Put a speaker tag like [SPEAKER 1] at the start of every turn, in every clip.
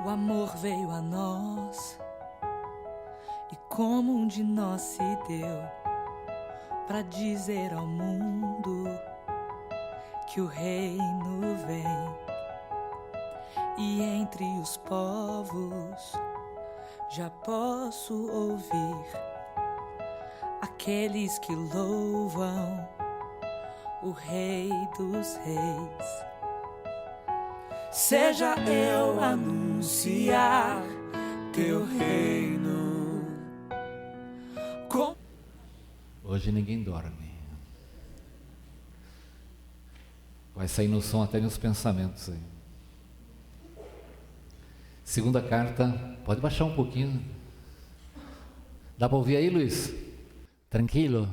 [SPEAKER 1] O amor veio a nós e como um de nós se deu para dizer ao mundo que o reino vem. E entre os povos já posso ouvir aqueles que louvam o Rei dos Reis. Seja eu anunciar teu reino.
[SPEAKER 2] Hoje ninguém dorme. Vai sair no som até nos pensamentos aí. Segunda carta, pode baixar um pouquinho. Dá para ouvir aí, Luiz? Tranquilo?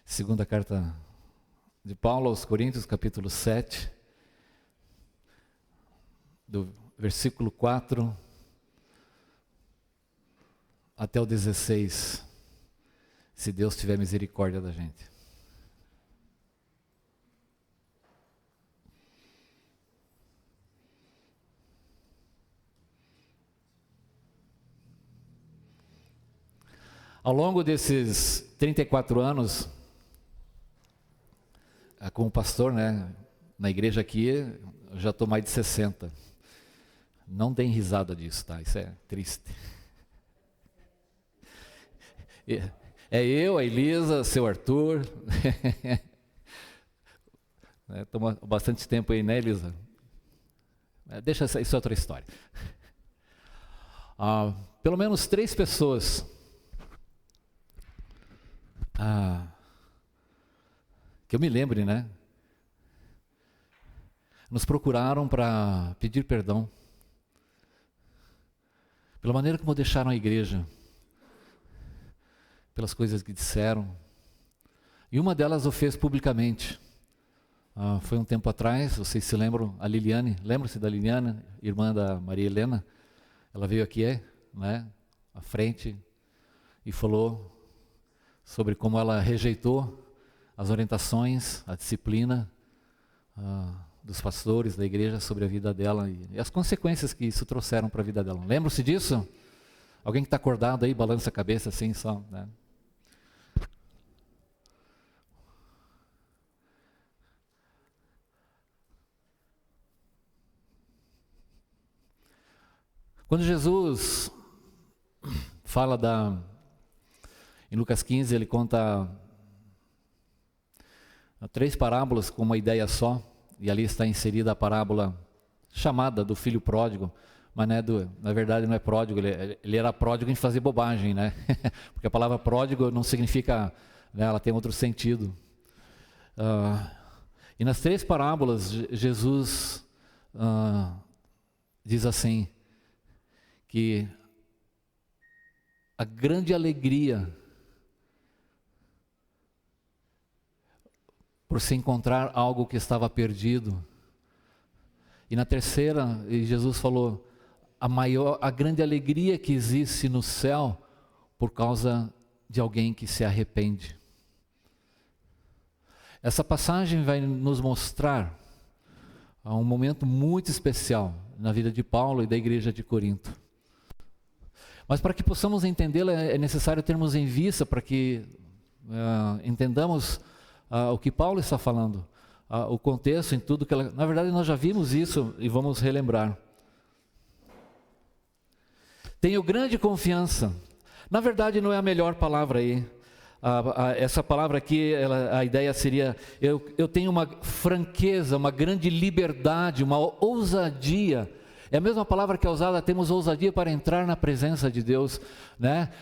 [SPEAKER 2] Segunda carta de Paulo aos Coríntios, capítulo 7, do versículo 4 até o 16, se Deus tiver misericórdia da gente. Ao longo desses 34 anos, como pastor, né, na igreja aqui, eu já estou mais de 60. Não deem risada disso, tá? Isso é triste. É eu, a Elisa, seu Arthur. Toma bastante tempo aí, né, Elisa? Deixa isso é outra história. Pelo menos 3 pessoas que eu me lembre, né, nos procuraram para pedir perdão pela maneira como deixaram a igreja, pelas coisas que disseram, e uma delas o fez publicamente. Foi um tempo atrás, vocês se lembram, a Liliane, lembram-se da Liliane, irmã da Maria Helena? Ela veio aqui, né, à frente, e falou sobre como ela rejeitou as orientações, a disciplina dos pastores da igreja sobre a vida dela e as consequências que isso trouxeram para a vida dela. Lembram-se disso? Alguém que está acordado aí, balança a cabeça assim só, né? Quando Jesus fala em Lucas 15, ele conta 3 parábolas com uma ideia só, e ali está inserida a parábola chamada do filho pródigo, mas na verdade não é pródigo, ele era pródigo em fazer bobagem, né? Porque a palavra pródigo não significa, né, ela tem outro sentido. E nas 3 parábolas, Jesus diz assim, que a grande alegria por se encontrar algo que estava perdido. E na terceira, Jesus falou, a grande alegria que existe no céu por causa de alguém que se arrepende. Essa passagem vai nos mostrar um momento muito especial na vida de Paulo e da igreja de Corinto. Mas para que possamos entendê-la é necessário termos em vista, para que entendamos o que Paulo está falando, o contexto em tudo que ela... Na verdade nós já vimos isso e vamos relembrar. Tenho grande confiança. Na verdade não é a melhor palavra aí. Essa palavra aqui, a ideia seria, eu tenho uma franqueza, uma grande liberdade, uma ousadia. É a mesma palavra que é usada, temos ousadia para entrar na presença de Deus, né?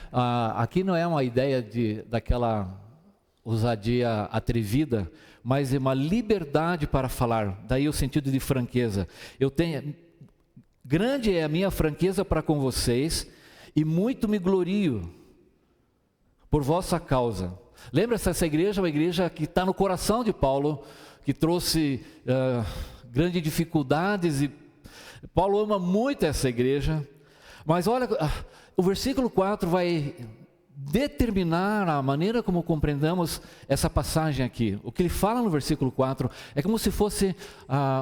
[SPEAKER 2] Aqui não é uma ideia daquela ousadia atrevida, mas é uma liberdade para falar, daí o sentido de franqueza. Grande é a minha franqueza para com vocês, e muito me glorio por vossa causa. Lembra-se, essa igreja é uma igreja que está no coração de Paulo, que trouxe grandes dificuldades, e Paulo ama muito essa igreja. Mas olha, o versículo 4 vai determinar a maneira como compreendamos essa passagem aqui. O que ele fala no versículo 4 é como se fosse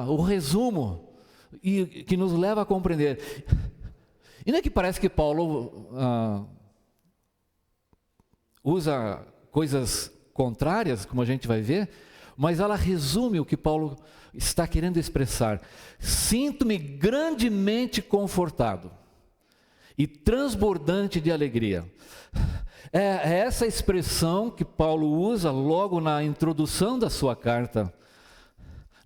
[SPEAKER 2] o resumo e que nos leva a compreender. E não é que parece que Paulo usa coisas contrárias, como a gente vai ver, mas ela resume o que Paulo está querendo expressar. Sinto-me grandemente confortado e transbordante de alegria. É essa expressão que Paulo usa logo na introdução da sua carta.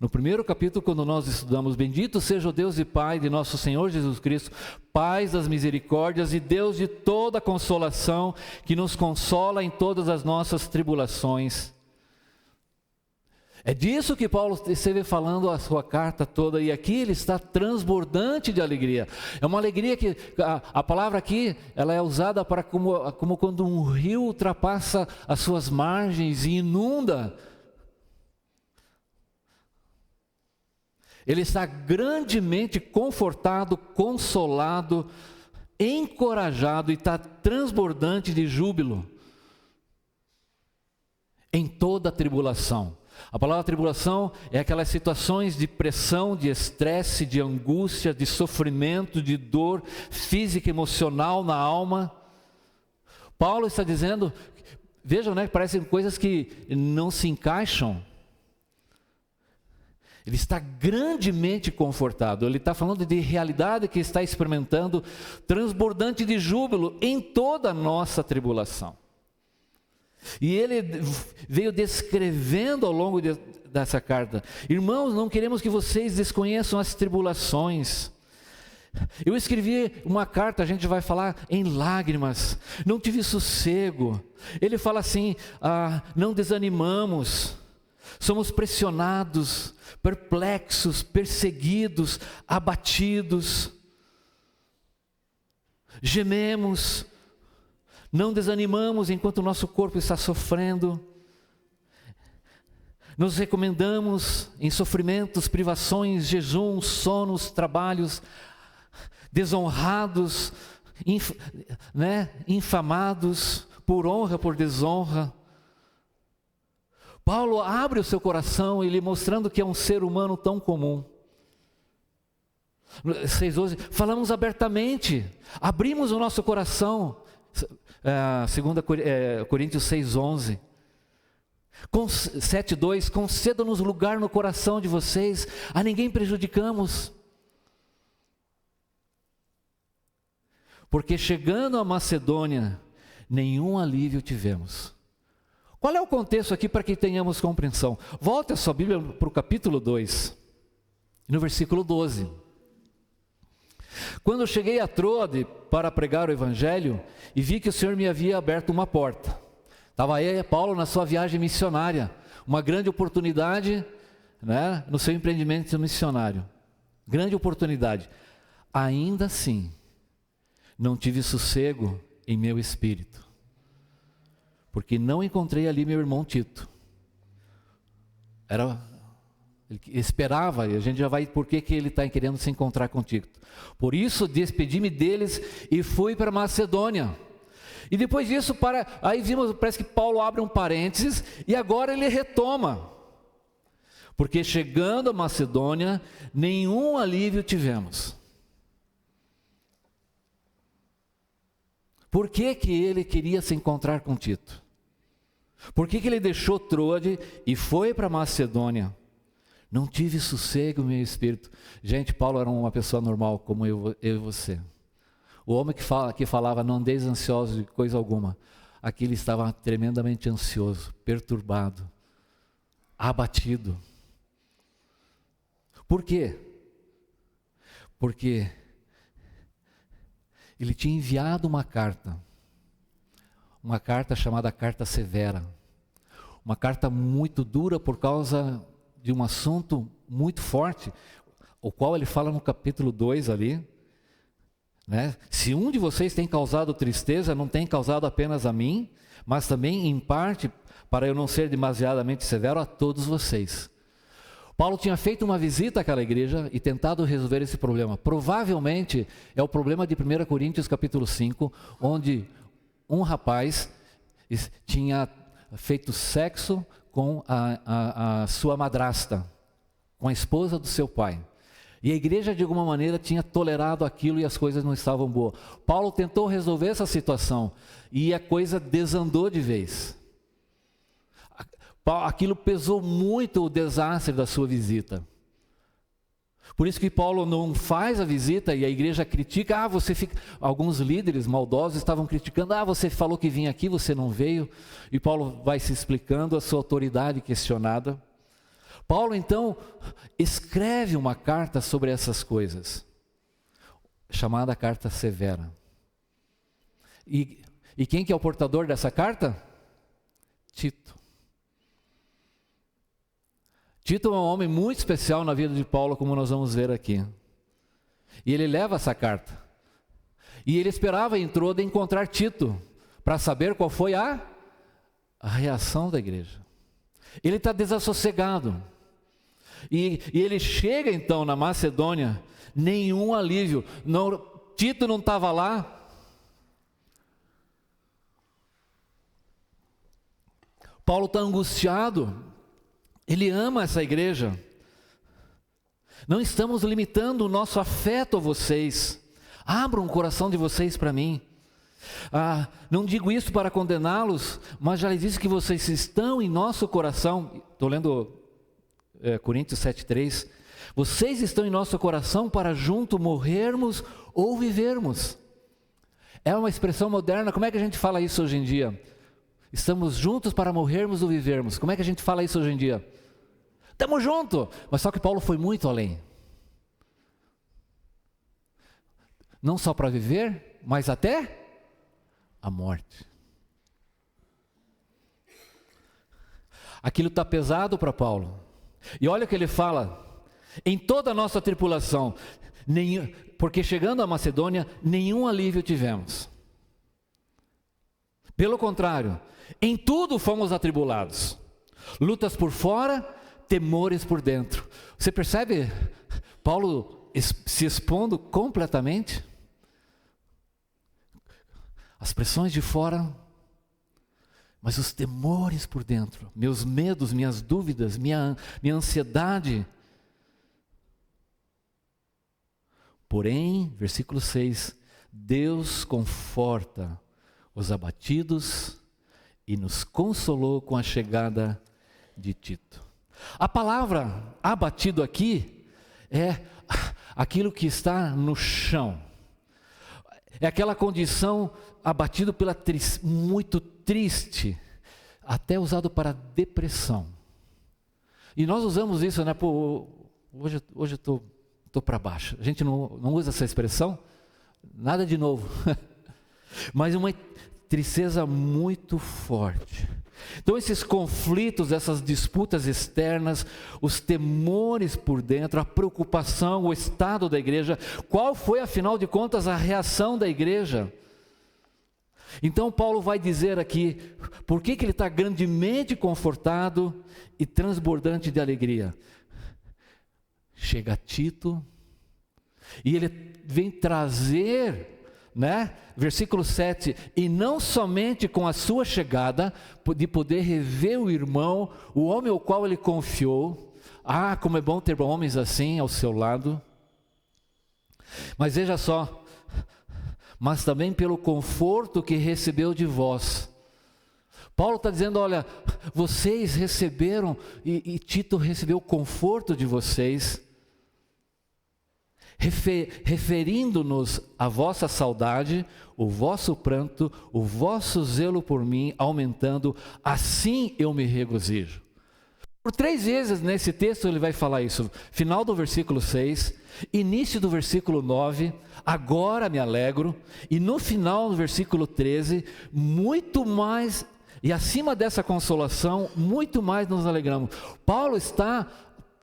[SPEAKER 2] No primeiro capítulo, quando nós estudamos: bendito seja o Deus e Pai de nosso Senhor Jesus Cristo, Pai das misericórdias e Deus de toda consolação, que nos consola em todas as nossas tribulações. É disso que Paulo esteve falando a sua carta toda, e aqui ele está transbordante de alegria. É uma alegria que, a palavra aqui, ela é usada para como quando um rio ultrapassa as suas margens e inunda. Ele está grandemente confortado, consolado, encorajado e está transbordante de júbilo em toda a tribulação. A palavra tribulação é aquelas situações de pressão, de estresse, de angústia, de sofrimento, de dor física e emocional na alma. Paulo está dizendo, vejam, né, parecem coisas que não se encaixam. Ele está grandemente confortado, ele está falando de realidade que está experimentando, transbordante de júbilo em toda a nossa tribulação. E ele veio descrevendo ao longo dessa carta: irmãos, não queremos que vocês desconheçam as tribulações. Eu escrevi uma carta, a gente vai falar em lágrimas, não tive sossego. Ele fala assim: não desanimamos, somos pressionados, perplexos, perseguidos, abatidos, gememos, não desanimamos enquanto o nosso corpo está sofrendo, nos recomendamos em sofrimentos, privações, jejuns, sonos, trabalhos, desonrados, infamados, por honra, por desonra. Paulo abre o seu coração, ele mostrando que é um ser humano tão comum. 6:12, falamos abertamente, abrimos o nosso coração. 2 Coríntios 6:11. 7:2, conceda-nos lugar no coração de vocês, a ninguém prejudicamos. Porque chegando a Macedônia, nenhum alívio tivemos. Qual é o contexto aqui para que tenhamos compreensão? Volte a sua Bíblia para o capítulo 2, no versículo 12. Quando eu cheguei a Troade para pregar o Evangelho, e vi que o Senhor me havia aberto uma porta. Estava aí Paulo na sua viagem missionária, uma grande oportunidade, né, no seu empreendimento missionário. Grande oportunidade. Ainda assim, não tive sossego em meu espírito, porque não encontrei ali meu irmão Tito. Ele esperava, e a gente já vai, por que ele está querendo se encontrar com Tito. Por isso, despedi-me deles e fui para Macedônia. E depois disso, aí vimos, parece que Paulo abre um parênteses, e agora ele retoma. Porque chegando a Macedônia, nenhum alívio tivemos. Por que ele queria se encontrar com Tito? Por que ele deixou Troade e foi para Macedônia? Não tive sossego no meu espírito. Gente, Paulo era uma pessoa normal, como eu e você. O homem que falava, não andeis ansiosos de coisa alguma. Aqui ele estava tremendamente ansioso, perturbado, abatido. Por quê? Porque ele tinha enviado uma carta chamada Carta Severa. Uma carta muito dura por causa de um assunto muito forte, o qual ele fala no capítulo 2 ali, né? Se um de vocês tem causado tristeza, não tem causado apenas a mim, mas também em parte, para eu não ser demasiadamente severo, a todos vocês. Paulo tinha feito uma visita àquela igreja e tentado resolver esse problema. Provavelmente é o problema de 1 Coríntios capítulo 5, onde um rapaz tinha feito sexo com a sua madrasta, com a esposa do seu pai. E a igreja, de alguma maneira, tinha tolerado aquilo e as coisas não estavam boas. Paulo tentou resolver essa situação e a coisa desandou de vez. Aquilo pesou muito o desastre da sua visita. Por isso que Paulo não faz a visita e a igreja critica. Alguns líderes maldosos estavam criticando. Você falou que vinha aqui, você não veio. E Paulo vai se explicando, a sua autoridade questionada. Paulo então escreve uma carta sobre essas coisas, chamada carta severa. E quem que é o portador dessa carta? Tito. Tito é um homem muito especial na vida de Paulo, como nós vamos ver aqui. E ele leva essa carta. E ele esperava, entrou, de encontrar Tito, para saber qual foi a reação da igreja. Ele está desassossegado. E ele chega então na Macedônia, nenhum alívio. Tito não estava lá. Paulo está angustiado. Ele ama essa igreja. Não estamos limitando o nosso afeto a vocês. Abram o coração de vocês para mim. Não digo isso para condená-los, mas já lhes disse que vocês estão em nosso coração. Estou lendo Coríntios 7,3. Vocês estão em nosso coração para junto morrermos ou vivermos. É uma expressão moderna. Como é que a gente fala isso hoje em dia? Estamos juntos para morrermos ou vivermos. Como é que a gente fala isso hoje em dia? Estamos juntos. Mas só que Paulo foi muito além. Não só para viver, mas até a morte. Aquilo está pesado para Paulo. E olha o que ele fala: em toda a nossa tripulação, porque chegando à Macedônia, nenhum alívio tivemos. Pelo contrário, em tudo fomos atribulados. Lutas por fora, temores por dentro. Você percebe Paulo se expondo completamente? As pressões de fora, mas os temores por dentro, meus medos, minhas dúvidas, minha ansiedade. Porém, versículo 6, Deus conforta os abatidos e nos consolou com a chegada de Tito. A palavra abatido aqui é aquilo que está no chão. É aquela condição abatido pela muito triste, até usado para depressão. E nós usamos isso, né? Hoje eu estou para baixo. A gente não usa essa expressão, nada de novo. Mas uma tristeza muito forte. Então esses conflitos, essas disputas externas, os temores por dentro, a preocupação, o estado da igreja, qual foi afinal de contas a reação da igreja? Então Paulo vai dizer aqui, por que ele está grandemente confortado e transbordante de alegria? Chega Tito, e ele vem trazer, versículo 7, e não somente com a sua chegada, de poder rever o irmão, o homem ao qual ele confiou. Como é bom ter homens assim ao seu lado. Mas veja só, mas também pelo conforto que recebeu de vós. Paulo está dizendo, olha, vocês receberam, e Tito recebeu o conforto de vocês, referindo-nos à vossa saudade, o vosso pranto, o vosso zelo por mim, aumentando, assim eu me regozijo. Por 3 vezes nesse texto ele vai falar isso, final do versículo 6, início do versículo 9, agora me alegro, e no final do versículo 13, muito mais, e acima dessa consolação, muito mais nos alegramos. Paulo está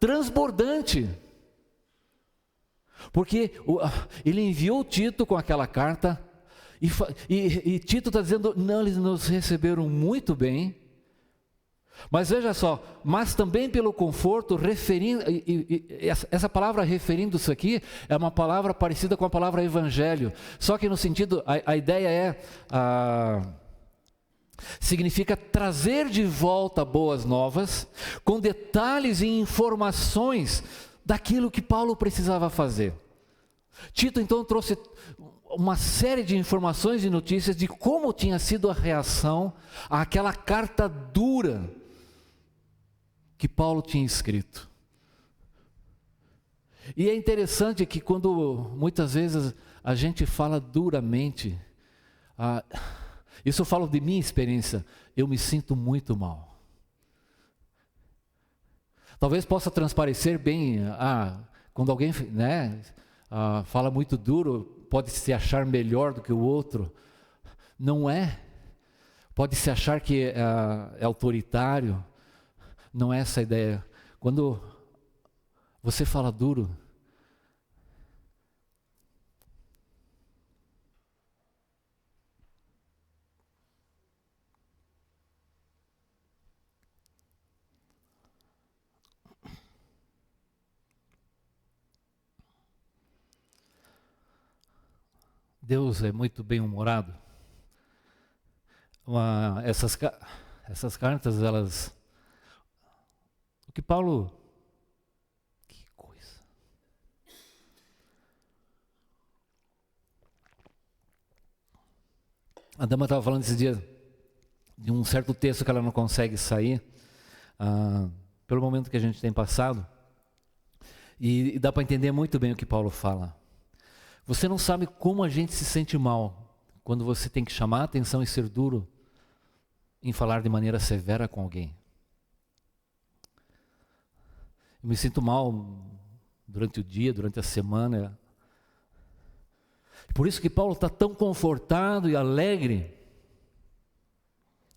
[SPEAKER 2] transbordante, porque ele enviou Tito com aquela carta, e Tito está dizendo, não, eles nos receberam muito bem, Mas veja só, mas também pelo conforto, referindo, essa palavra referindo-se aqui é uma palavra parecida com a palavra evangelho, só que no sentido, a ideia é, significa trazer de volta boas novas, com detalhes e informações daquilo que Paulo precisava fazer. Tito então trouxe uma série de informações e notícias de como tinha sido a reação àquela carta dura que Paulo tinha escrito. E é interessante que quando muitas vezes a gente fala duramente, isso eu falo de minha experiência, eu me sinto muito mal. Talvez possa transparecer bem, quando alguém, né, fala muito duro, pode se achar melhor do que o outro. Não é. Pode se achar que é autoritário. Não é essa a ideia. Quando você fala duro, Deus é muito bem-humorado. Essas cartas, elas... O que Paulo... Que coisa... A dama estava falando esses dias de um certo texto que ela não consegue sair, pelo momento que a gente tem passado, e dá para entender muito bem o que Paulo fala. Você não sabe como a gente se sente mal quando você tem que chamar a atenção e ser duro em falar de maneira severa com alguém. Eu me sinto mal durante o dia, durante a semana. Por isso que Paulo está tão confortado e alegre.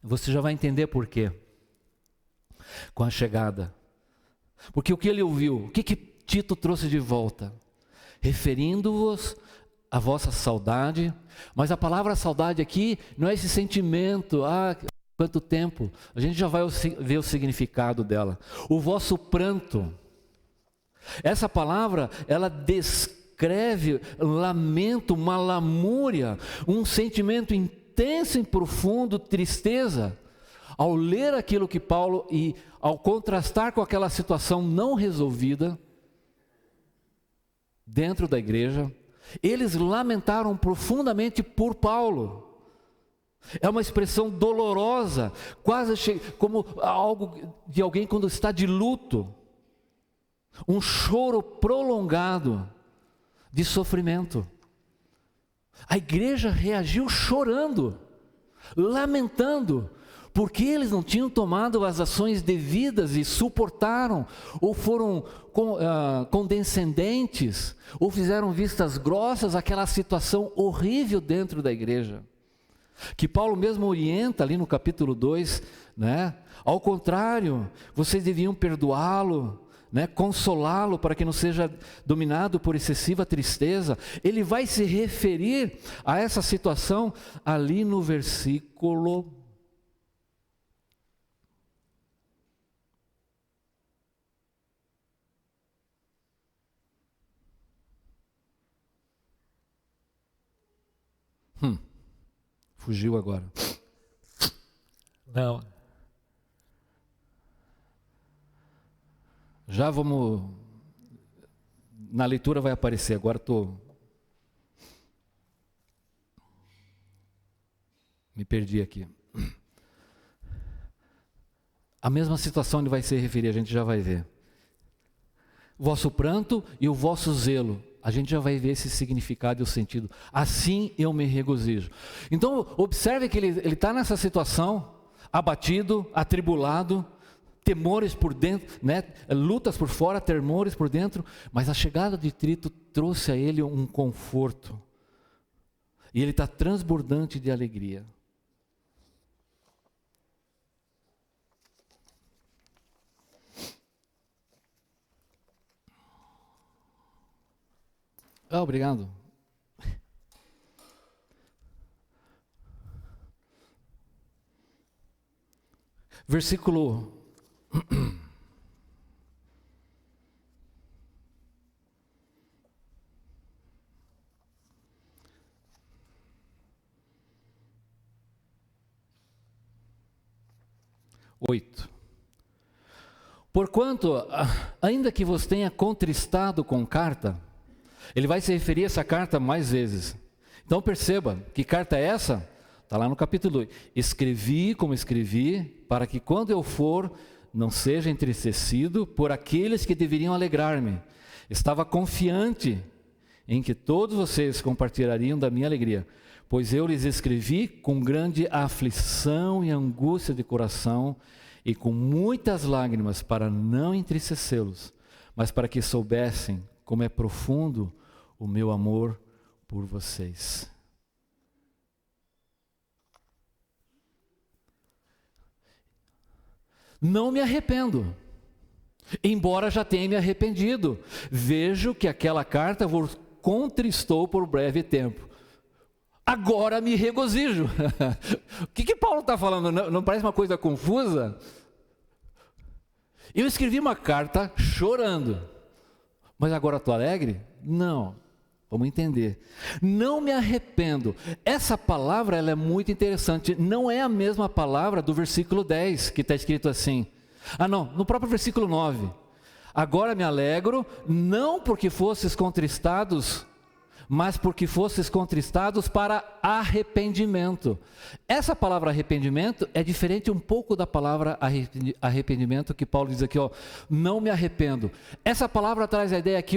[SPEAKER 2] Você já vai entender por quê. Com a chegada. Porque o que ele ouviu? O que Tito trouxe de volta? Referindo-vos à vossa saudade, mas a palavra saudade aqui não é esse sentimento, quanto tempo, a gente já vai ver o significado dela. O vosso pranto, essa palavra, ela descreve lamento, uma lamúria, um sentimento intenso e profundo, tristeza. Ao ler aquilo que Paulo, e ao contrastar com aquela situação não resolvida, dentro da igreja, eles lamentaram profundamente por Paulo. É uma expressão dolorosa, quase como algo de alguém quando está de luto. Um choro prolongado de sofrimento. A igreja reagiu chorando, lamentando, porque eles não tinham tomado as ações devidas e suportaram, ou foram condescendentes, ou fizeram vistas grossas àquela situação horrível dentro da igreja. Que Paulo mesmo orienta ali no capítulo 2, né? Ao contrário, vocês deviam perdoá-lo, né? Consolá-lo para que não seja dominado por excessiva tristeza. Ele vai se referir a essa situação ali no versículo 1. Fugiu agora. Não. Já vamos... Na leitura vai aparecer, agora me perdi aqui. A mesma situação ele vai se referir, a gente já vai ver. Vosso pranto e o vosso zelo. A gente já vai ver esse significado e o sentido. Assim eu me regozijo. Então, observe que ele está nessa situação, abatido, atribulado, temores por dentro, né? Lutas por fora, temores por dentro, mas a chegada de Tito trouxe a ele um conforto. E ele está transbordante de alegria. Obrigado. Versículo 8. Porquanto, ainda que vos tenha contristado com carta, ele vai se referir a essa carta mais vezes. Então perceba, que carta é essa? Está lá no capítulo 8. Escrevi como escrevi, para que quando eu for, não seja entristecido por aqueles que deveriam alegrar-me. Estava confiante em que todos vocês compartilhariam da minha alegria, pois eu lhes escrevi com grande aflição e angústia de coração e com muitas lágrimas para não entristecê-los, mas para que soubessem como é profundo o meu amor por vocês. Não me arrependo, embora já tenha me arrependido. Vejo que aquela carta vos contristou por breve tempo. Agora me regozijo. O que Paulo está falando? Não parece uma coisa confusa? Eu escrevi uma carta chorando, mas agora estou alegre? Não, vamos entender. Não me arrependo. Essa palavra ela é muito interessante. Não é a mesma palavra do versículo 10, que está escrito assim. Não, no próprio versículo 9. Agora me alegro, não porque fostes contristados, mas porque fostes contristados para arrependimento. Essa palavra arrependimento é diferente um pouco da palavra arrependimento que Paulo diz aqui, não me arrependo. Essa palavra traz a ideia aqui,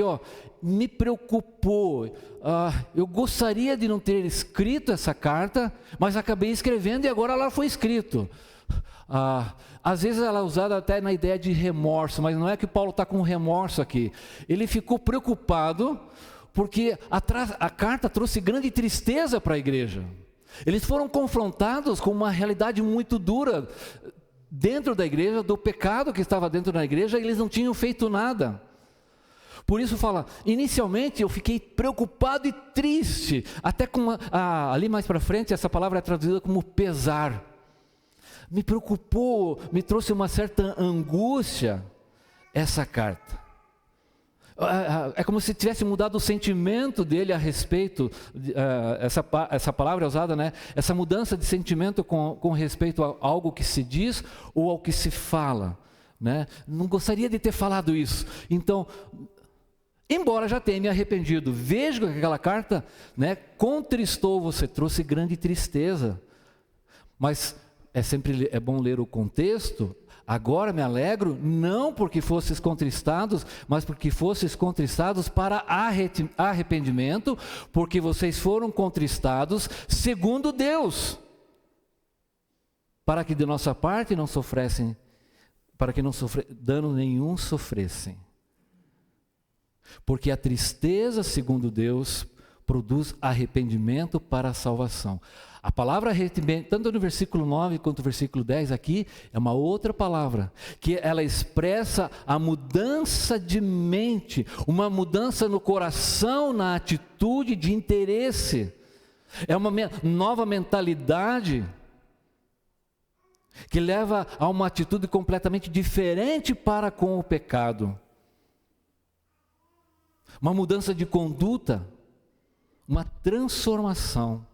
[SPEAKER 2] me preocupou. Eu gostaria de não ter escrito essa carta, mas acabei escrevendo e agora ela foi escrita. Às vezes ela é usada até na ideia de remorso, mas não é que Paulo está com remorso aqui. Ele ficou preocupado porque a carta trouxe grande tristeza para a igreja. Eles foram confrontados com uma realidade muito dura dentro da igreja, do pecado que estava dentro da igreja, e eles não tinham feito nada. Por isso fala, inicialmente eu fiquei preocupado e triste, até com ali mais para frente essa palavra é traduzida como pesar. Me preocupou, me trouxe uma certa angústia essa carta. É como se tivesse mudado o sentimento dele a respeito, essa palavra é usada, né? Essa mudança de sentimento com respeito a algo que se diz ou ao que se fala, né? Não gostaria de ter falado isso. Então, embora já tenha me arrependido, vejo que aquela carta, né, contristou você, trouxe grande tristeza. Mas sempre é bom ler o contexto. Agora me alegro, não porque fostes contristados, mas porque fostes contristados para arrependimento, porque vocês foram contristados segundo Deus, para que de nossa parte não sofressem, para que não dano nenhum sofressem. Porque a tristeza, segundo Deus, produz arrependimento para a salvação. A palavra arrependimento, tanto no versículo 9 quanto no versículo 10 aqui, é uma outra palavra, que ela expressa a mudança de mente, uma mudança no coração, na atitude de interesse. É uma nova mentalidade que leva a uma atitude completamente diferente para com o pecado. Uma mudança de conduta, uma transformação.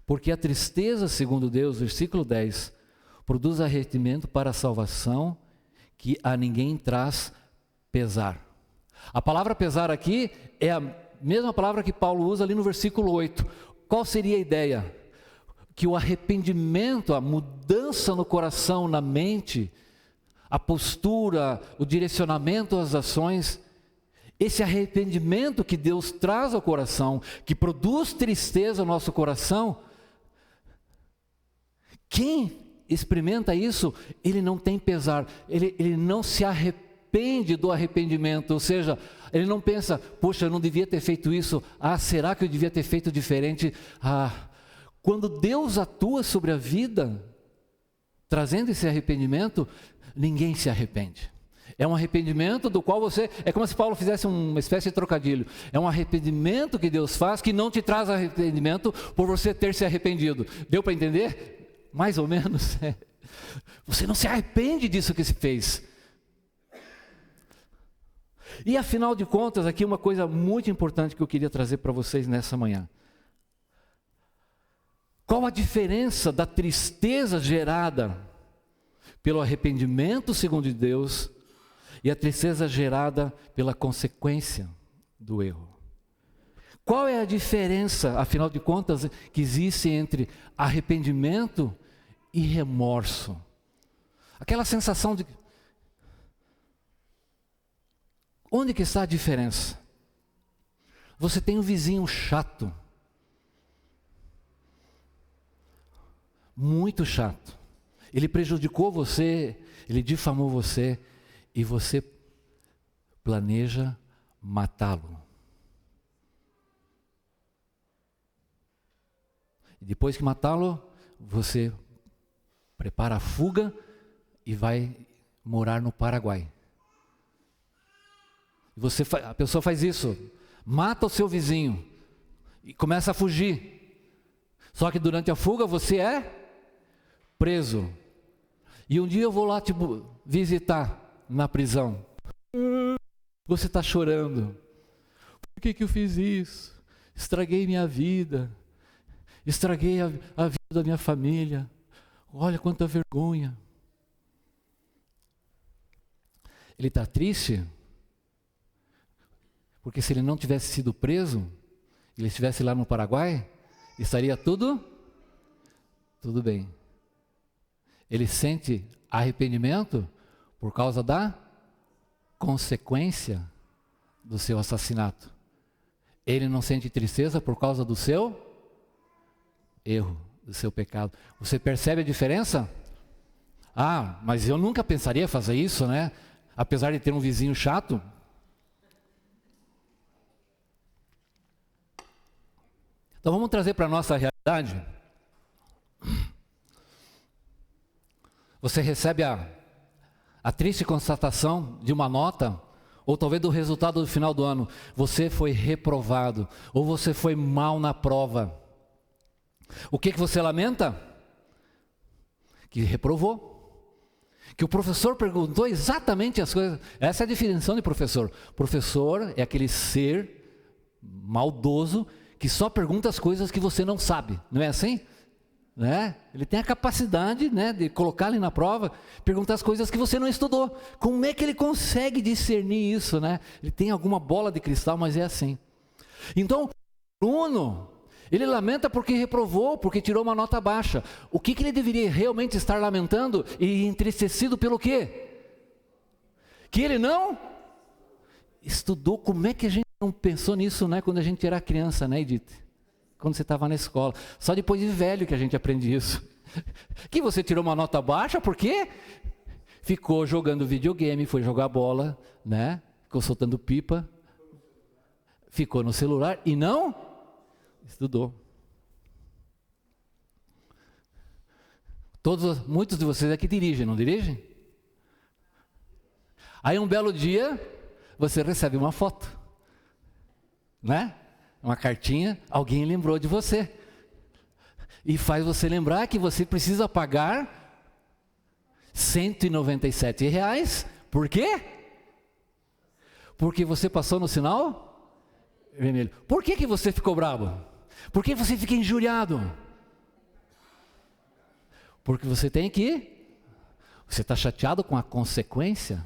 [SPEAKER 2] Porque a tristeza, segundo Deus, versículo 10, produz arrependimento para a salvação, que a ninguém traz pesar. A palavra pesar aqui é a mesma palavra que Paulo usa ali no versículo 8. Qual seria a ideia? Que o arrependimento, a mudança no coração, na mente, a postura, o direcionamento às ações, esse arrependimento que Deus traz ao coração, que produz tristeza no nosso coração, quem experimenta isso, ele não tem pesar, ele não se arrepende do arrependimento, ou seja, ele não pensa, poxa, eu não devia ter feito isso, será que eu devia ter feito diferente? Quando Deus atua sobre a vida, trazendo esse arrependimento, ninguém se arrepende. É um arrependimento do qual você... É como se Paulo fizesse uma espécie de trocadilho. É um arrependimento que Deus faz que não te traz arrependimento por você ter se arrependido. Deu para entender? Mais ou menos. Você não se arrepende disso que se fez. E afinal de contas, aqui uma coisa muito importante que eu queria trazer para vocês nessa manhã. Qual a diferença da tristeza gerada pelo arrependimento segundo Deus e a tristeza gerada pela consequência do erro? Qual é a diferença, afinal de contas, que existe entre arrependimento e remorso? Aquela sensação de... Onde que está a diferença? Você tem um vizinho chato, muito chato. Ele prejudicou você, ele difamou você e você planeja matá-lo. E depois que matá-lo, você prepara a fuga e vai morar no Paraguai. A pessoa faz isso, mata o seu vizinho e começa a fugir. Só que durante a fuga você é preso. E um dia eu vou lá te visitar na prisão. Você está chorando. Por que eu fiz isso? Estraguei minha vida. Estraguei a vida da minha família. Olha quanta vergonha. Ele está triste? Porque se ele não tivesse sido preso, ele estivesse lá no Paraguai, estaria tudo bem. Ele sente arrependimento por causa da consequência do seu assassinato. Ele não sente tristeza por causa do seu erro, do seu pecado. Você percebe a diferença? Ah, mas eu nunca pensaria fazer isso, né? Apesar de ter um vizinho chato. Então vamos trazer para a nossa realidade. Você recebe a triste constatação de uma nota, ou talvez do resultado do final do ano. Você foi reprovado, ou você foi mal na prova. O que você lamenta? Que reprovou. Que o professor perguntou exatamente as coisas. Essa é a definição de professor. Professor é aquele ser maldoso que só pergunta as coisas que você não sabe, não é assim? Né? Ele tem a capacidade, né, de colocar ali na prova, perguntar as coisas que você não estudou. Como é que ele consegue discernir isso, né? Ele tem alguma bola de cristal, mas é assim. Então, o aluno, ele lamenta porque reprovou, porque tirou uma nota baixa. O que ele deveria realmente estar lamentando e entristecido pelo quê? Que ele não estudou. Como é que a gente não pensou nisso, né, quando a gente era criança, né, Edith? Quando você estava na escola. Só depois de velho que a gente aprende isso. Que você tirou uma nota baixa, por quê? Ficou jogando videogame, foi jogar bola, né? Ficou soltando pipa, ficou no celular e não estudou. Muitos de vocês aqui dirigem, não dirigem? Aí um belo dia, você recebe uma foto, né? Uma cartinha, alguém lembrou de você. E faz você lembrar que você precisa pagar R$197. Por quê? Porque você passou no sinal vermelho. Por que você ficou bravo? Por que você fica injuriado? Porque você você está chateado com a consequência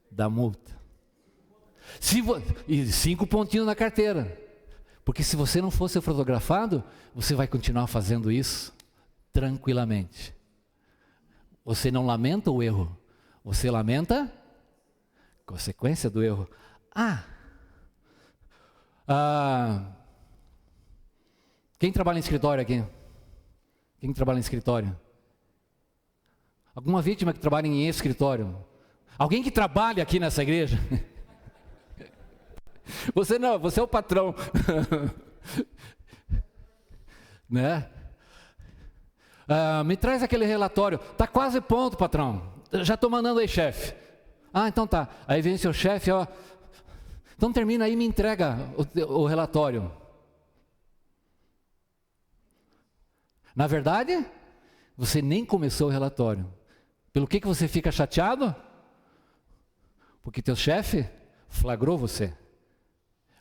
[SPEAKER 2] da multa. E 5 pontinhos na carteira. Porque se você não fosse fotografado, você vai continuar fazendo isso tranquilamente. Você não lamenta o erro, você lamenta a consequência do erro. Quem trabalha em escritório aqui? Quem trabalha em escritório? Alguma vítima que trabalha em escritório? Alguém que trabalha aqui nessa igreja? Você não, você é o patrão. Né? Me traz aquele relatório. Está quase pronto, patrão. Já estou mandando aí, chefe. Ah, então tá. Aí vem seu chefe, ó. Então termina aí e me entrega o relatório. Na verdade, você nem começou o relatório. Pelo que você fica chateado? Porque teu chefe flagrou você.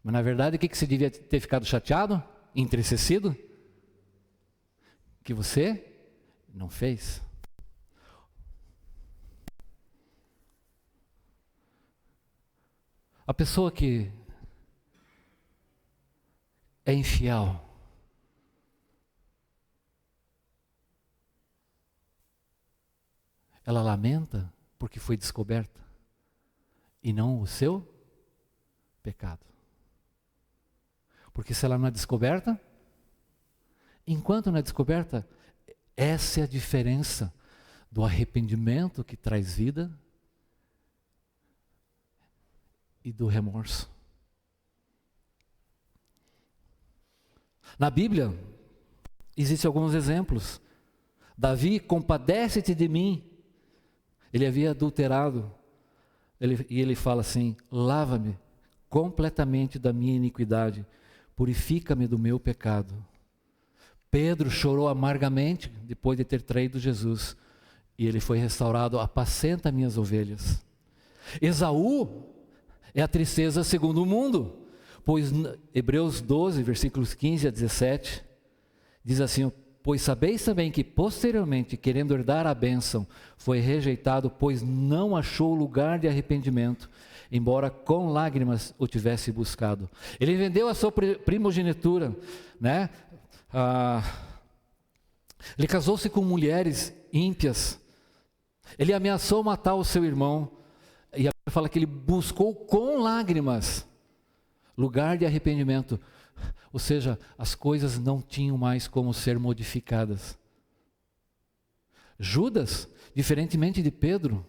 [SPEAKER 2] Mas na verdade, o que você devia ter ficado chateado? Entristecido? Que você não fez. A pessoa que é infiel, ela lamenta porque foi descoberta e não o seu pecado. Porque se ela não é descoberta, enquanto não é descoberta, essa é a diferença do arrependimento que traz vida e do remorso. Na Bíblia, existem alguns exemplos. Davi, compadece-te de mim. Ele havia adulterado. E ele fala assim: lava-me completamente da minha iniquidade, purifica-me do meu pecado. Pedro chorou amargamente depois de ter traído Jesus. E ele foi restaurado: apacenta minhas ovelhas. Esaú é a tristeza segundo o mundo. Pois Hebreus 12, versículos 15 a 17, diz assim: pois sabeis também que posteriormente, querendo herdar a bênção, foi rejeitado, pois não achou lugar de arrependimento, embora com lágrimas o tivesse buscado. Ele vendeu a sua primogenitura, né? Ele casou-se com mulheres ímpias. Ele ameaçou matar o seu irmão. E a Bíblia fala que ele buscou com lágrimas lugar de arrependimento. Ou seja, as coisas não tinham mais como ser modificadas. Judas, diferentemente de Pedro,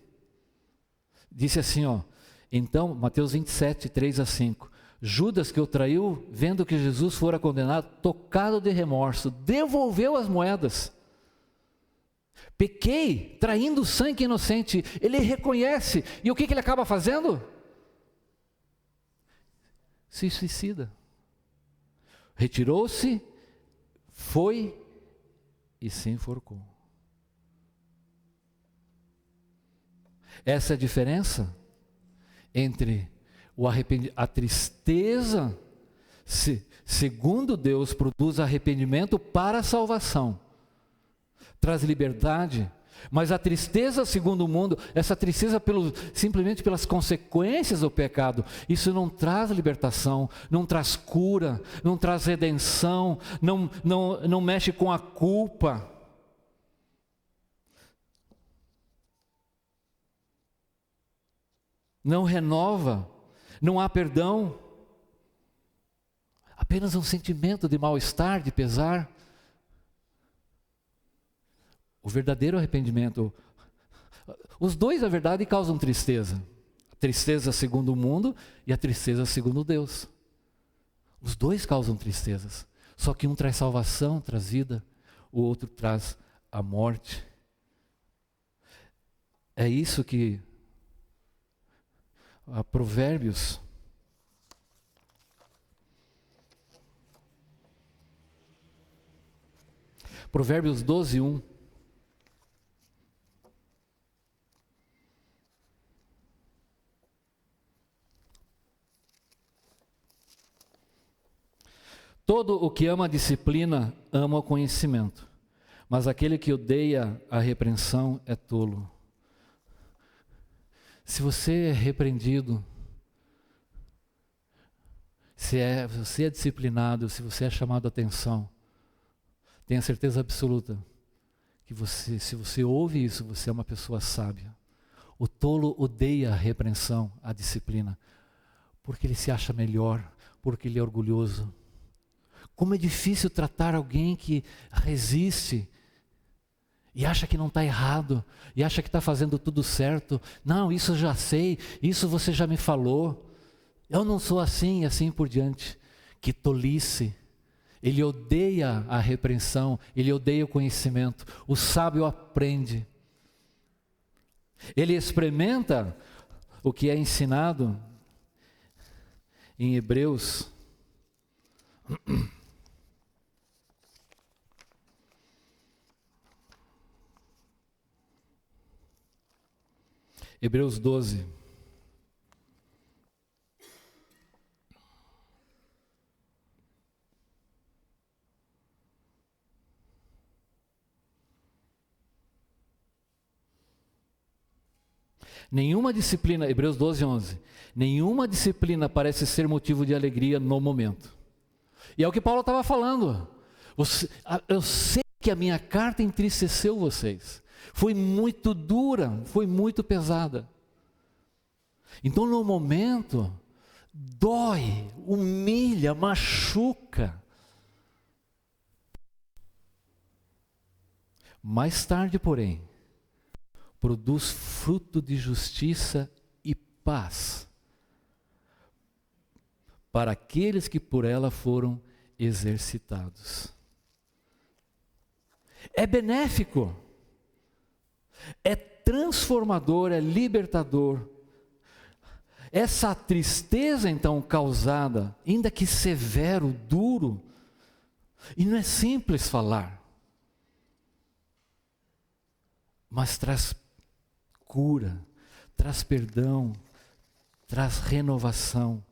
[SPEAKER 2] disse assim, ó, então, Mateus 27, 3 a 5, Judas, que o traiu, vendo que Jesus fora condenado, tocado de remorso, devolveu as moedas. Pequei, traindo sangue inocente. Ele reconhece, e o que ele acaba fazendo? Se suicida. Retirou-se, foi e se enforcou. Essa é a diferença entre a tristeza, segundo Deus, produz arrependimento para a salvação, traz liberdade, mas a tristeza segundo o mundo, essa tristeza simplesmente pelas consequências do pecado, isso não traz libertação, não traz cura, não traz redenção, não mexe com a culpa. Não renova, não há perdão, apenas um sentimento de mal-estar, de pesar. O verdadeiro arrependimento, os dois, na verdade, causam tristeza. A tristeza segundo o mundo e a tristeza segundo Deus. Os dois causam tristezas, só que um traz salvação, traz vida, o outro traz a morte. É isso que Provérbios Provérbios 12, 1. Todo o que ama a disciplina ama o conhecimento, mas aquele que odeia a repreensão é tolo. Se você é repreendido, se você é disciplinado, se você é chamado a atenção, tenha certeza absoluta que se você ouve isso, você é uma pessoa sábia. O tolo odeia a repreensão, a disciplina, porque ele se acha melhor, porque ele é orgulhoso. Como é difícil tratar alguém que resiste e acha que não está errado, e acha que está fazendo tudo certo. Não, isso eu já sei, isso você já me falou. Eu não sou assim e assim por diante. Que tolice. Ele odeia a repreensão, ele odeia o conhecimento. O sábio aprende. Ele experimenta o que é ensinado em Hebreus. Hebreus 12. Nenhuma disciplina, Hebreus 12, 11. Nenhuma disciplina parece ser motivo de alegria no momento. E é o que Paulo estava falando. Eu sei que a minha carta entristeceu vocês. Foi muito dura, foi muito pesada. Então no momento, dói, humilha, machuca. Mais tarde, porém, produz fruto de justiça e paz para aqueles que por ela foram exercitados. É benéfico, é transformador, é libertador. Essa tristeza então causada, ainda que severo, duro, e não é simples falar, mas traz cura, traz perdão, traz renovação.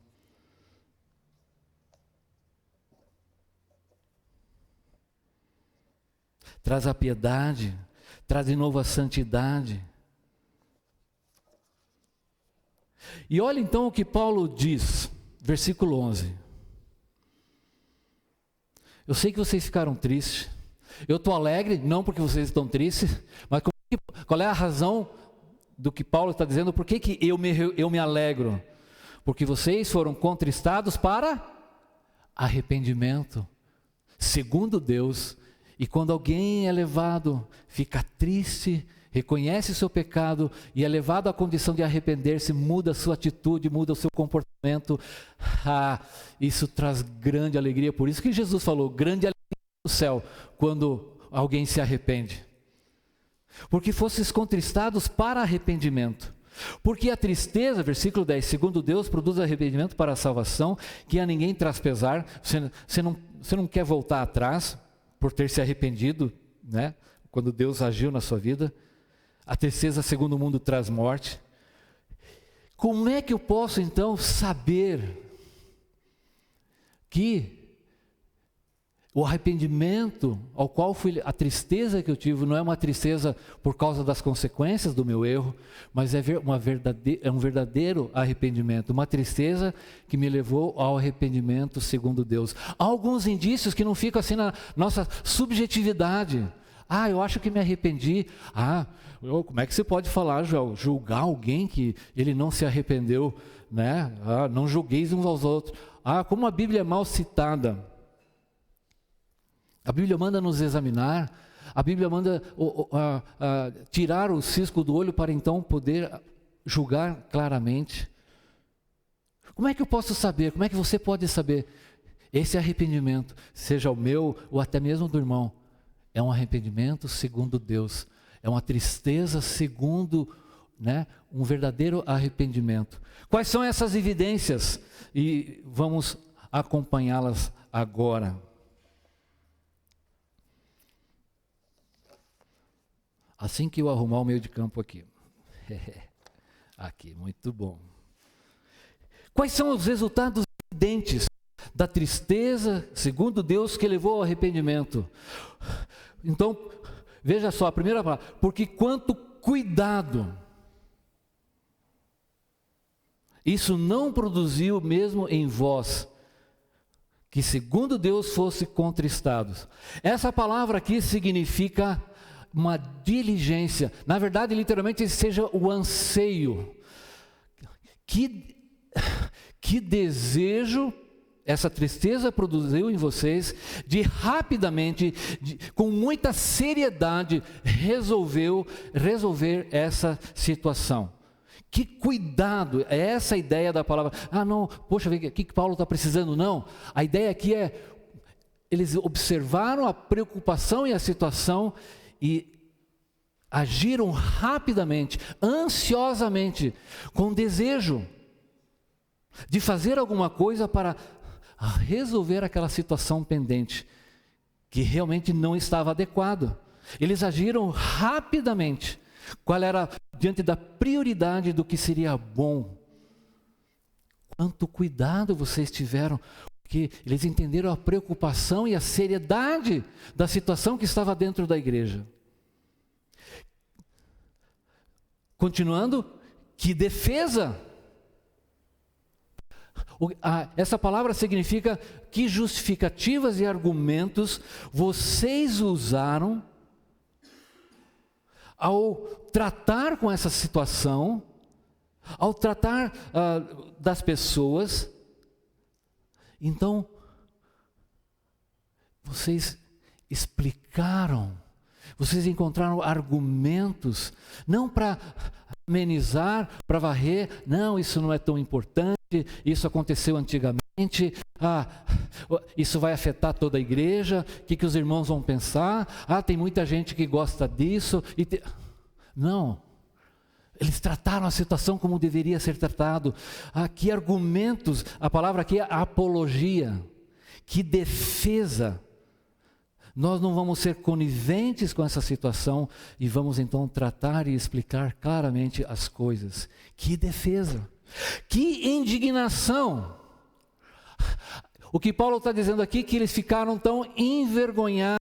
[SPEAKER 2] Traz a piedade, traz de novo a santidade. E olha então o que Paulo diz, versículo 11. Eu sei que vocês ficaram tristes, eu estou alegre, não porque vocês estão tristes, mas qual é a razão do que Paulo está dizendo? Por que eu me alegro? Porque vocês foram contristados para arrependimento, segundo Deus. E quando alguém é levado, fica triste, reconhece o seu pecado e é levado à condição de arrepender-se, muda a sua atitude, muda o seu comportamento, isso traz grande alegria. Por isso que Jesus falou, grande alegria no céu, quando alguém se arrepende. Porque fosses contristados para arrependimento. Porque a tristeza, versículo 10, segundo Deus, produz arrependimento para a salvação, que a ninguém traz pesar. Você não quer voltar atrás por ter se arrependido, né? Quando Deus agiu na sua vida. A tristeza, segundo o mundo, traz morte. Como é que eu posso então saber que o arrependimento ao qual fui, a tristeza que eu tive, não é uma tristeza por causa das consequências do meu erro, mas é um verdadeiro arrependimento, uma tristeza que me levou ao arrependimento segundo Deus. Há alguns indícios que não ficam assim na nossa subjetividade. Eu acho que me arrependi. Como é que você pode falar, Joel, julgar alguém que ele não se arrependeu, né? Não julgueis uns aos outros. Como a Bíblia é mal citada. A Bíblia manda nos examinar, a Bíblia manda tirar o cisco do olho para então poder julgar claramente. Como é que eu posso saber? Como é que você pode saber? Esse arrependimento, seja o meu ou até mesmo do irmão, é um arrependimento segundo Deus, é uma tristeza segundo, né, um verdadeiro arrependimento. Quais são essas evidências? E vamos acompanhá-las agora. Assim que eu arrumar o meio de campo aqui. Aqui, muito bom. Quais são os resultados evidentes da tristeza, segundo Deus, que levou ao arrependimento? Então, veja só, a primeira palavra, porque quanto cuidado, isso não produziu mesmo em vós, que segundo Deus fosse contristados. Essa palavra aqui significa uma diligência, na verdade literalmente seja o anseio, que desejo essa tristeza produziu em vocês, de rapidamente, com muita seriedade, resolver essa situação. Que cuidado, é essa a ideia da palavra. Não, poxa, o que Paulo está precisando? Não, a ideia aqui é, eles observaram a preocupação e a situação, e agiram rapidamente, ansiosamente, com desejo de fazer alguma coisa para resolver aquela situação pendente, que realmente não estava adequado. Eles agiram rapidamente. Qual era diante da prioridade do que seria bom? Quanto cuidado vocês tiveram, porque eles entenderam a preocupação e a seriedade da situação que estava dentro da igreja. Continuando, que defesa. Essa palavra significa que justificativas e argumentos vocês usaram ao tratar com essa situação, ao tratar das pessoas. Então, vocês explicaram, vocês encontraram argumentos, não para amenizar, para varrer, não, isso não é tão importante, isso aconteceu antigamente, isso vai afetar toda a igreja, o que os irmãos vão pensar, tem muita gente que gosta disso. Não, eles trataram a situação como deveria ser tratado. Que argumentos, a palavra aqui é apologia, que defesa. Nós não vamos ser coniventes com essa situação e vamos então tratar e explicar claramente as coisas. Que defesa, que indignação. O que Paulo está dizendo aqui, que eles ficaram tão envergonhados,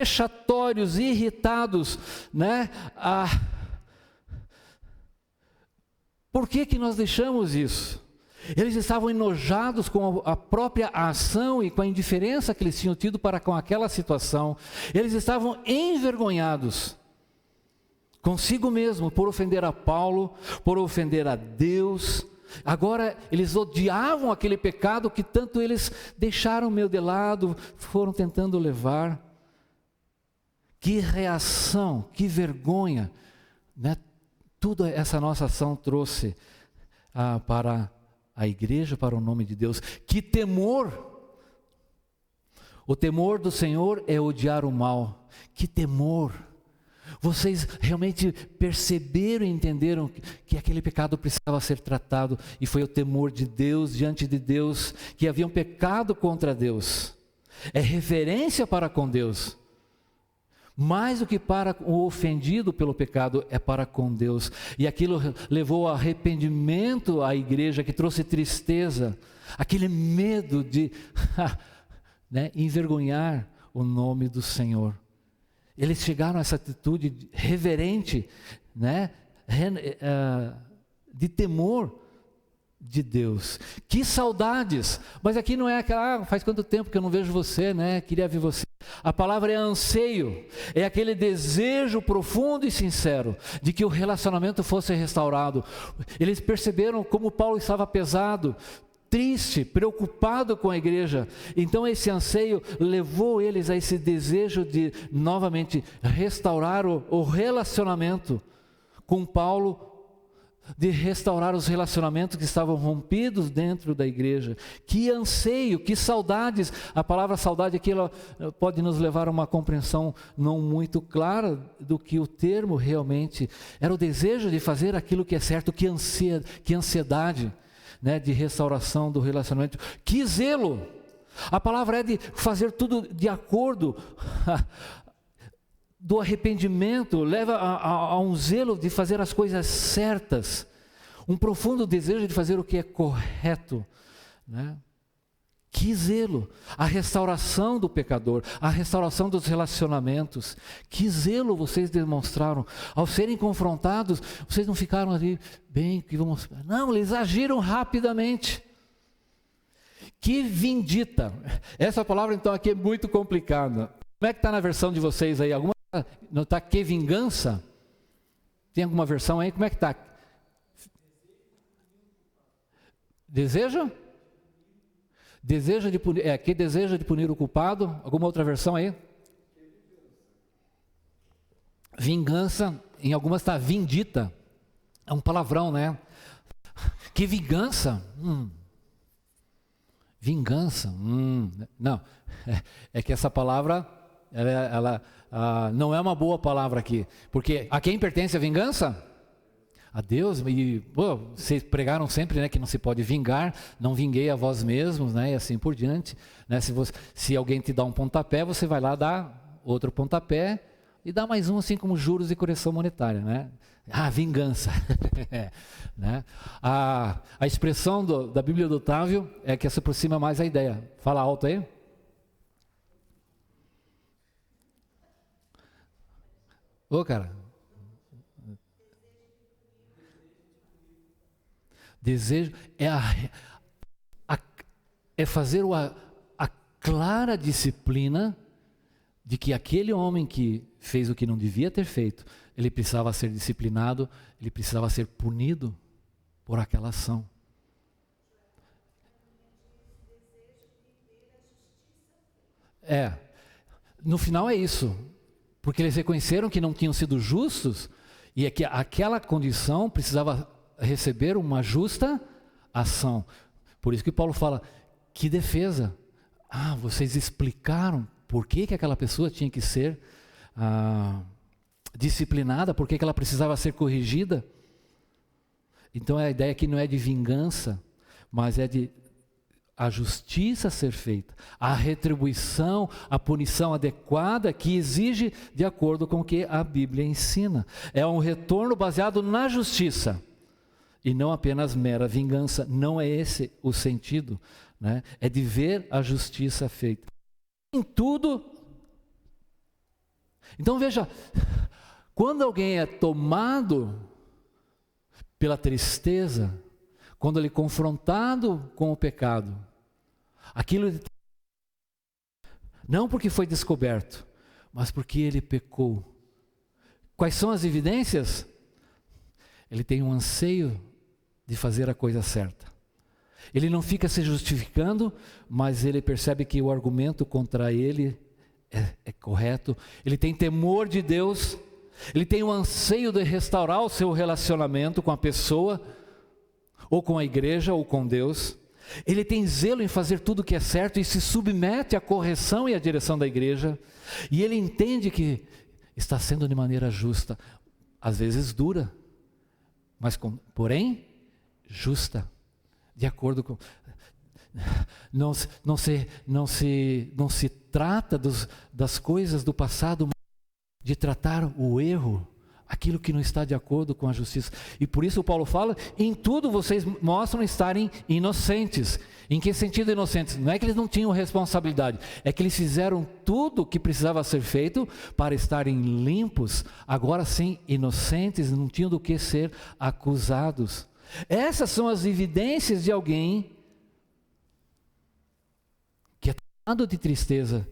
[SPEAKER 2] vexatórios, irritados, né? Por que nós deixamos isso? Eles estavam enojados com a própria ação e com a indiferença que eles tinham tido para com aquela situação. Eles estavam envergonhados consigo mesmo por ofender a Paulo, por ofender a Deus. Agora eles odiavam aquele pecado que tanto eles deixaram meio de lado, foram tentando levar. Que reação, que vergonha, né? Tudo essa nossa ação trouxe para a igreja, para o nome de Deus. Que temor! O temor do Senhor é odiar o mal. Que temor! Vocês realmente perceberam e entenderam que aquele pecado precisava ser tratado, e foi o temor de Deus diante de Deus, que haviam pecado contra Deus. É reverência para com Deus. Mais do que para o ofendido pelo pecado, é para com Deus. E aquilo levou ao arrependimento à igreja, que trouxe tristeza, aquele medo de né, envergonhar o nome do Senhor. Eles chegaram a essa atitude reverente, né, de temor de Deus. Que saudades! Mas aqui não é aquela, faz quanto tempo que eu não vejo você, né? Queria ver você. A palavra é anseio, é aquele desejo profundo e sincero de que o relacionamento fosse restaurado. Eles perceberam como Paulo estava pesado, triste, preocupado com a igreja. Então esse anseio levou eles a esse desejo de novamente restaurar o relacionamento com Paulo, de restaurar os relacionamentos que estavam rompidos dentro da igreja. Que anseio, que saudades. A palavra saudade aqui ela pode nos levar a uma compreensão não muito clara do que o termo realmente era. O desejo de fazer aquilo que é certo, que ansiedade, né, de restauração do relacionamento. Que zelo. A palavra é de fazer tudo de acordo do arrependimento, leva a um zelo de fazer as coisas certas, um profundo desejo de fazer o que é correto, né? Que zelo, a restauração do pecador, a restauração dos relacionamentos. Que zelo vocês demonstraram, ao serem confrontados, vocês não ficaram ali, bem, que vamos... Não, eles agiram rapidamente. Que vindita, essa palavra então aqui é muito complicada. Como é que está na versão de vocês aí? Alguma não está que vingança? Tem alguma versão aí? Como é que está? Deseja? Deseja de punir, que deseja de punir o culpado? Alguma outra versão aí? Vingança, em algumas está vindita. É um palavrão, né? Que vingança? Vingança? Não, é que essa palavra Não é uma boa palavra aqui. Porque a quem pertence a vingança? A Deus. E vocês pregaram sempre, né, que não se pode vingar, não vinguei a vós mesmos, né, e assim por diante. Né, se alguém te dá um pontapé, você vai lá dar outro pontapé e dá mais um, assim como juros e correção monetária. Né? Vingança. Né? A expressão da Bíblia do Otávio é que se aproxima mais à ideia. Fala alto aí. Ô, cara. Desejo é fazer a clara disciplina de que aquele homem que fez o que não devia ter feito, ele precisava ser disciplinado, ele precisava ser punido por aquela ação. No final é isso, porque eles reconheceram que não tinham sido justos e é que aquela condição precisava receber uma justa ação. Por isso que Paulo fala, que defesa. Vocês explicaram por que aquela pessoa tinha que ser disciplinada, por que ela precisava ser corrigida. Então a ideia aqui não é de vingança, mas é de a justiça ser feita, a retribuição, a punição adequada que exige de acordo com o que a Bíblia ensina. É um retorno baseado na justiça e não apenas mera vingança. Não é esse o sentido, né? É de ver a justiça feita em tudo. Então veja, quando alguém é tomado pela tristeza, quando ele é confrontado com o pecado, aquilo não porque foi descoberto, mas porque ele pecou. Quais são as evidências? Ele tem um anseio de fazer a coisa certa. Ele não fica se justificando, mas ele percebe que o argumento contra ele é correto. Ele tem temor de Deus. Ele tem um anseio de restaurar o seu relacionamento com a pessoa, ou com a igreja, ou com Deus. Ele tem zelo em fazer tudo o que é certo e se submete à correção e à direção da igreja. E ele entende que está sendo de maneira justa, às vezes dura, mas porém justa, de acordo com... Não se trata das coisas do passado, de tratar o erro, aquilo que não está de acordo com a justiça. E por isso o Paulo fala, em tudo vocês mostram estarem inocentes. Em que sentido inocentes? Não é que eles não tinham responsabilidade, é que eles fizeram tudo o que precisava ser feito para estarem limpos, agora sim inocentes, não tinham do que ser acusados. Essas são as evidências de alguém que é tomado de tristeza,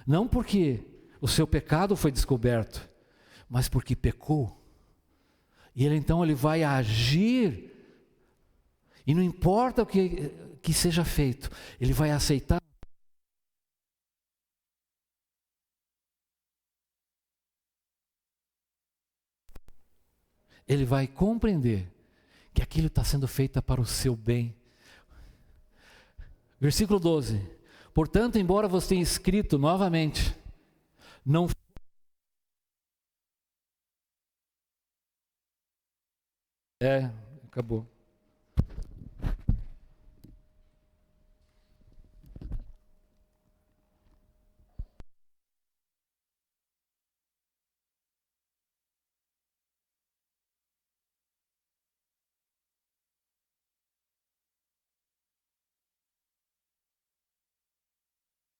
[SPEAKER 2] não porque o seu pecado foi descoberto, mas porque pecou. E ele vai agir, e não importa o que seja feito, ele vai aceitar. Ele vai compreender que aquilo está sendo feito para o seu bem. Versículo 12. Portanto, embora você tenha escrito novamente, não acabou.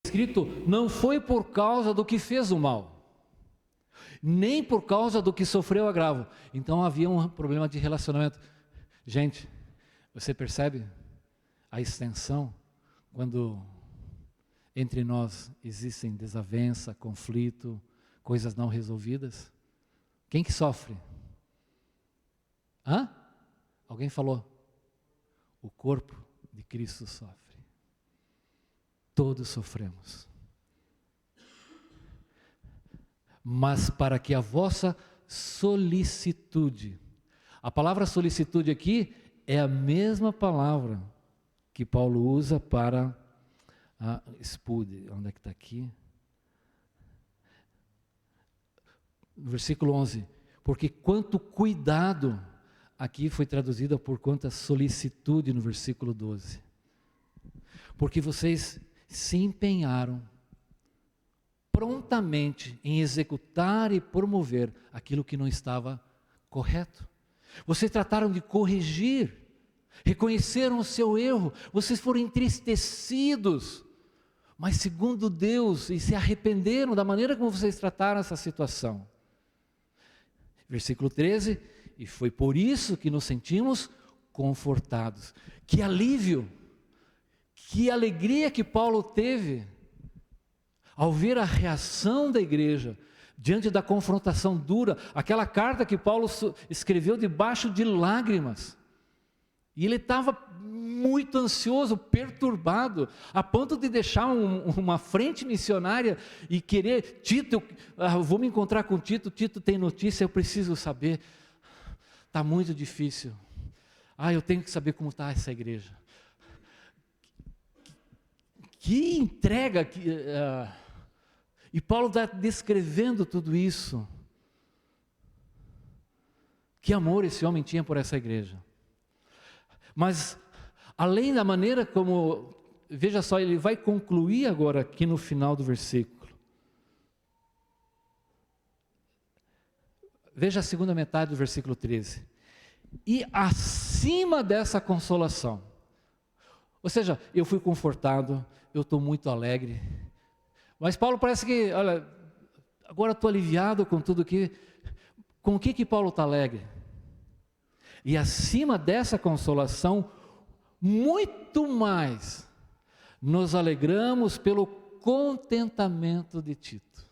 [SPEAKER 2] Escrito, não foi por causa do que fez o mal, nem por causa do que sofreu agravo. Então havia um problema de relacionamento. Gente, você percebe a extensão quando entre nós existem desavença, conflito, coisas não resolvidas? Quem que sofre? Alguém falou? O corpo de Cristo sofre. Todos sofremos. Mas para que a vossa solicitude, a palavra solicitude aqui é a mesma palavra que Paulo usa para a espude. Onde é que está aqui? no versículo 11, porque quanto cuidado, aqui foi traduzida por quanta solicitude no versículo 12, porque vocês se empenharam prontamente em executar e promover aquilo que não estava correto. Vocês trataram de corrigir, reconheceram o seu erro, vocês foram entristecidos, mas segundo Deus, e se arrependeram da maneira como vocês trataram essa situação. Versículo 13, e foi por isso que nos sentimos confortados. Que alívio, que alegria que Paulo teve ao ver a reação da igreja diante da confrontação dura, aquela carta que Paulo escreveu debaixo de lágrimas. E ele estava muito ansioso, perturbado, a ponto de deixar uma frente missionária e querer, Tito, vou me encontrar com Tito, Tito tem notícia, eu preciso saber, está muito difícil, eu tenho que saber como está essa igreja. Que entrega, e Paulo está descrevendo tudo isso, que amor esse homem tinha por essa igreja. Mas, além da maneira como, veja só, ele vai concluir agora aqui no final do versículo. Veja a segunda metade do versículo 13. E acima dessa consolação, ou seja, eu fui confortado, eu estou muito alegre, mas Paulo parece que, olha, agora estou aliviado com tudo que, com o que Paulo está alegre? E acima dessa consolação, muito mais, nos alegramos pelo contentamento de Tito.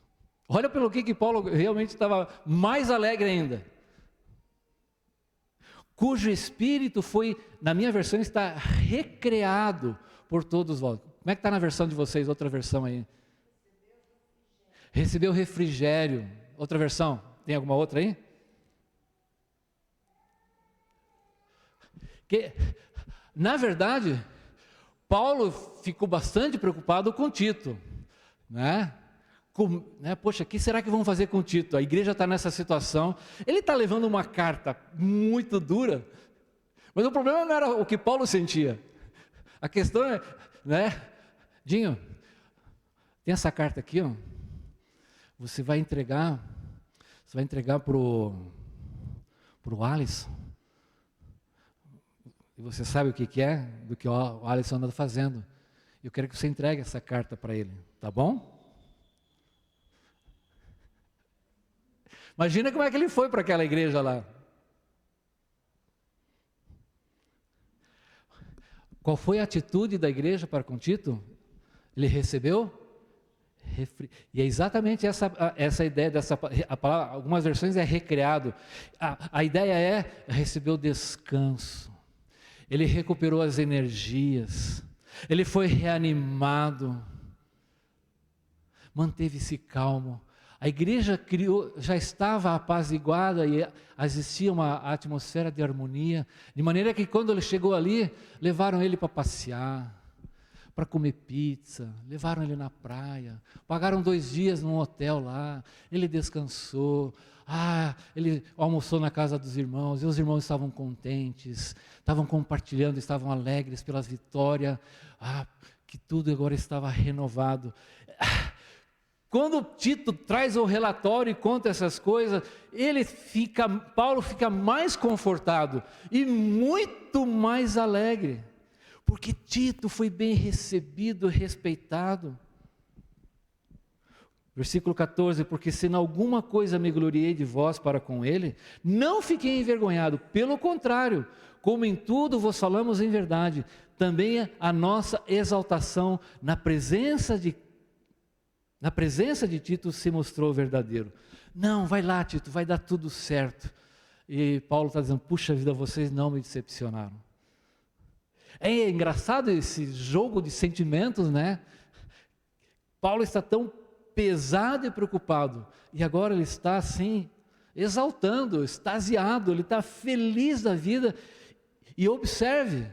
[SPEAKER 2] Olha pelo que Paulo realmente estava mais alegre ainda. Cujo espírito foi, na minha versão, está recreado por todos vós. Como é que está na versão de vocês? Outra versão aí. Recebeu refrigério. Outra versão. Tem alguma outra aí? Que, na verdade, Paulo ficou bastante preocupado com Tito, né? Poxa, o que será que vão fazer com Tito? A igreja está nessa situação, ele está levando uma carta muito dura, mas o problema não era o que Paulo sentia, a questão é, né? Dinho, tem essa carta aqui, ó, você vai entregar para o Alisson, e você sabe o que é, do que o Alisson anda fazendo. Eu quero que você entregue essa carta para ele, tá bom? Imagina como é que ele foi para aquela igreja lá. Qual foi a atitude da igreja para com Tito? Ele recebeu? E é exatamente essa ideia, a palavra, algumas versões é recreado. A ideia é, recebeu descanso. Ele recuperou as energias, ele foi reanimado, manteve-se calmo. A igreja já estava apaziguada e existia uma atmosfera de harmonia, de maneira que quando ele chegou ali, levaram ele para passear, para comer pizza, levaram ele na praia, pagaram 2 dias num hotel lá, ele descansou. Ele almoçou na casa dos irmãos, e os irmãos estavam contentes, estavam compartilhando, estavam alegres pelas vitórias, que tudo agora estava renovado. Quando Tito traz o relatório e conta essas coisas, Paulo fica mais confortado e muito mais alegre, porque Tito foi bem recebido, respeitado. Versículo 14, porque se em alguma coisa me gloriei de vós para com ele, não fiquei envergonhado, pelo contrário, como em tudo vos falamos em verdade, também a nossa exaltação na presença de Tito se mostrou verdadeiro. Não, vai lá Tito, vai dar tudo certo. E Paulo está dizendo, puxa vida, vocês não me decepcionaram. É engraçado esse jogo de sentimentos, né? Paulo está tão pesado e preocupado, e agora ele está assim, exaltando, extasiado, ele está feliz da vida, e observe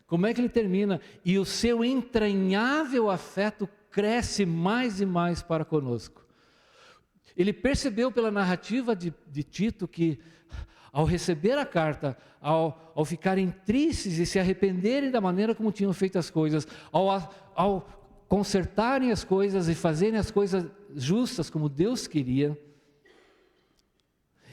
[SPEAKER 2] como é que ele termina, e o seu entranhável afeto cresce mais e mais para conosco. Ele percebeu pela narrativa de Tito que, ao receber a carta, ao ficarem tristes e se arrependerem da maneira como tinham feito as coisas, ao consertarem as coisas e fazerem as coisas justas como Deus queria,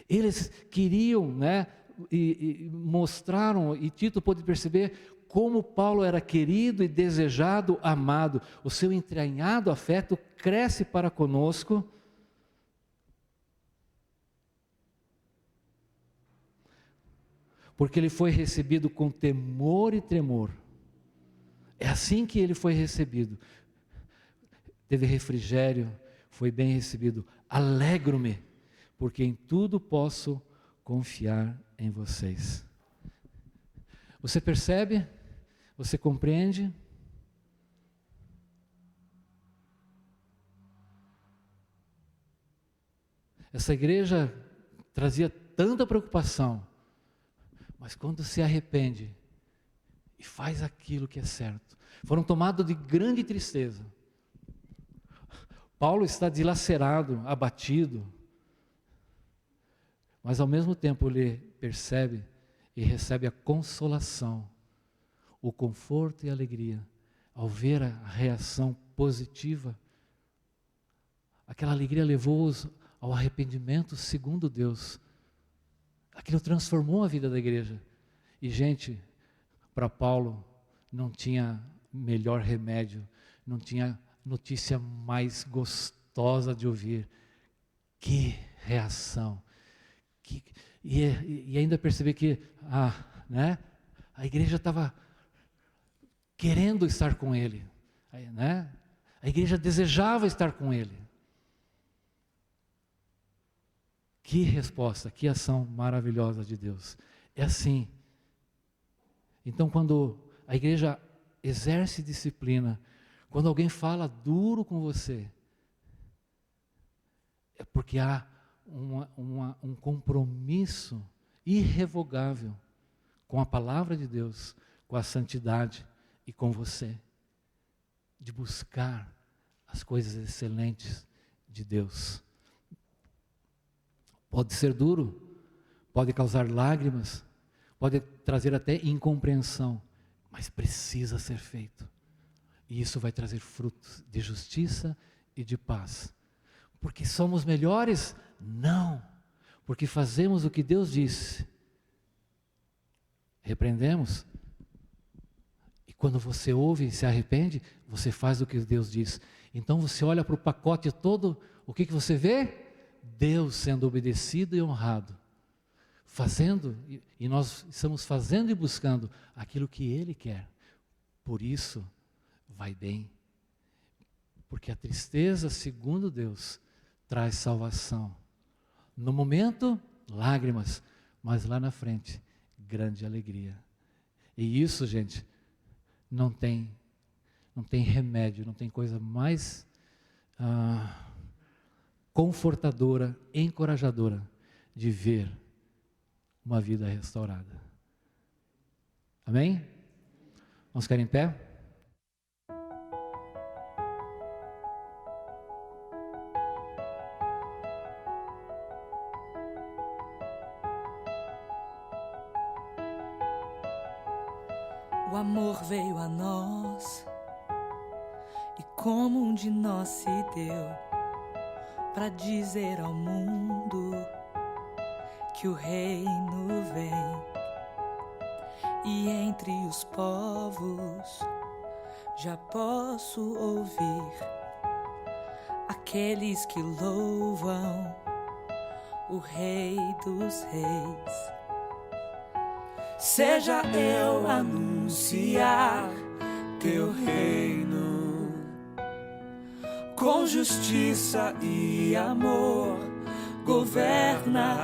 [SPEAKER 2] eles queriam, né, e mostraram, e Tito pôde perceber como Paulo era querido e desejado, amado. O seu entranhado afeto cresce para conosco. Porque ele foi recebido com temor e tremor. É assim que ele foi recebido. Teve refrigério, foi bem recebido. Alegro-me, porque em tudo posso confiar em vocês. Você percebe? Você compreende? Essa igreja trazia tanta preocupação, mas quando se arrepende e faz aquilo que é certo, foram tomados de grande tristeza. Paulo está dilacerado, abatido, mas ao mesmo tempo ele percebe e recebe a consolação, o conforto e a alegria, ao ver a reação positiva. Aquela alegria levou-os ao arrependimento segundo Deus. Aquilo transformou a vida da igreja. E, gente, para Paulo não tinha melhor remédio, não tinha notícia mais gostosa de ouvir. Que reação! E ainda perceber que a igreja estava querendo estar com ele, né? A igreja desejava estar com ele. Que resposta, que ação maravilhosa de Deus. É assim. Então, quando a igreja exerce disciplina, quando alguém fala duro com você, é porque há um compromisso irrevogável com a palavra de Deus, com a santidade e com você, de buscar as coisas excelentes de Deus. Pode ser duro, pode causar lágrimas, pode trazer até incompreensão, mas precisa ser feito. E isso vai trazer frutos de justiça e de paz. Porque somos melhores? Não. Porque fazemos o que Deus disse. Repreendemos. E quando você ouve e se arrepende, você faz o que Deus diz. Então você olha para o pacote todo, o que você vê? Deus sendo obedecido e honrado. Fazendo, e nós estamos fazendo e buscando aquilo que Ele quer. Por isso, vai bem. Porque a tristeza, segundo Deus, traz salvação. No momento, lágrimas, mas lá na frente, grande alegria. E isso, gente, não tem remédio, não tem coisa mais confortadora, encorajadora de ver uma vida restaurada. Amém? Vamos ficar em pé?
[SPEAKER 1] O amor veio a nós e como um de nós se deu para dizer ao mundo que o reino vem, e entre os povos já posso ouvir aqueles que louvam o Rei dos Reis. Seja eu anunciar teu reino com justiça e amor, governa